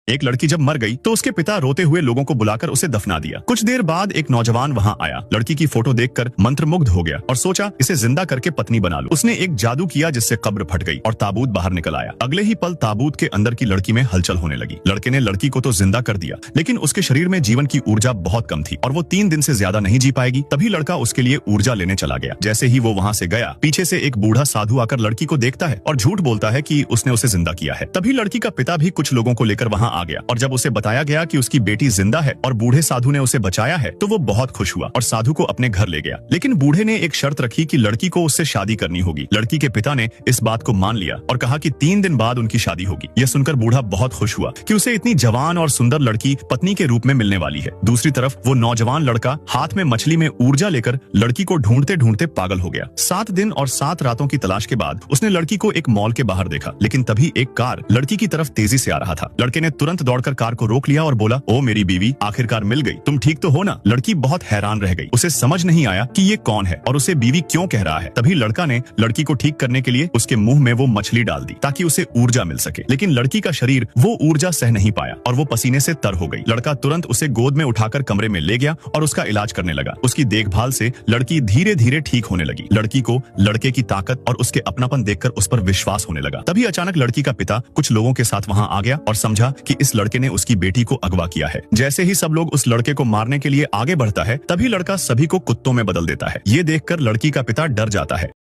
एक लड़की जब मर गई तो उसके पिता रोते हुए लोगों को बुलाकर उसे दफना दिया। कुछ देर बाद एक नौजवान वहां आया, लड़की की फोटो देखकर मंत्रमुग्ध हो गया और सोचा इसे जिंदा करके पत्नी बना लूं। उसने एक जादू किया जिससे कब्र फट गई और ताबूत बाहर निकल आया। अगले ही पल ताबूत के अंदर की लड़की में हलचल होने लगी। लड़के ने लड़की को तो जिंदा कर दिया, लेकिन उसके शरीर में जीवन की ऊर्जा बहुत कम थी और वो 3 दिन से ज्यादा नहीं जी पाएगी। तभी लड़का उसके लिए ऊर्जा लेने चला गया। जैसे ही वो वहां से गया, पीछे से एक बूढ़ा साधु आकर लड़की को देखता है और झूठ बोलता है कि उसने उसे जिंदा किया है। तभी लड़की का पिता भी कुछ लोगों को लेकर वहां आ गया और जब उसे बताया गया कि उसकी बेटी जिंदा है और बूढ़े साधु ने उसे बचाया है तो वो बहुत खुश हुआ और साधु को अपने घर ले गया। लेकिन बूढ़े ने एक शर्त रखी कि लड़की को उससे शादी करनी होगी। लड़की के पिता ने इस बात को मान लिया और कहा कि 3 दिन बाद उनकी शादी होगी। यह सुनकर बूढ़ा बहुत खुश हुआ कि उसे इतनी जवान और सुंदर लड़की पत्नी के रूप में मिलने वाली है। दूसरी तरफ वो नौजवान लड़का हाथ में मछली में ऊर्जा लेकर लड़की को ढूंढते ढूंढते पागल हो गया। 7 दिन और 7 रातों की तलाश के बाद उसने लड़की को एक मॉल के बाहर देखा, लेकिन तभी एक कार लड़की की तरफ तेजी से आ रहा था। लड़के ने तुरंत दौड़कर कार को रोक लिया और बोला, ओ मेरी बीवी, आखिरकार मिल गई, तुम ठीक तो हो ना? लड़की बहुत हैरान रह गई। उसे समझ नहीं आया कि ये कौन है और उसे बीवी क्यों कह रहा है। तभी लड़का ने लड़की को ठीक करने के लिए उसके मुंह में वो मछली डाल दी ताकि उसे ऊर्जा मिल सके, लेकिन लड़की का शरीर वो ऊर्जा सह नहीं पाया और वो पसीने से तर हो गई। लड़का तुरंत उसे गोद में उठाकर कमरे में ले गया और उसका इलाज करने लगा। उसकी देखभाल से लड़की धीरे धीरे ठीक होने लगी। लड़की को लड़के की ताकत और उसके अपनापन देखकर उस पर विश्वास होने लगा। तभी अचानक लड़की का पिता कुछ लोगों के साथ वहां आ गया और समझा कि इस लड़के ने उसकी बेटी को अगवा किया है। जैसे ही सब लोग उस लड़के को मारने के लिए आगे बढ़ता है, तभी लड़का सभी को कुत्तों में बदल देता है। ये देखकर लड़की का पिता डर जाता है।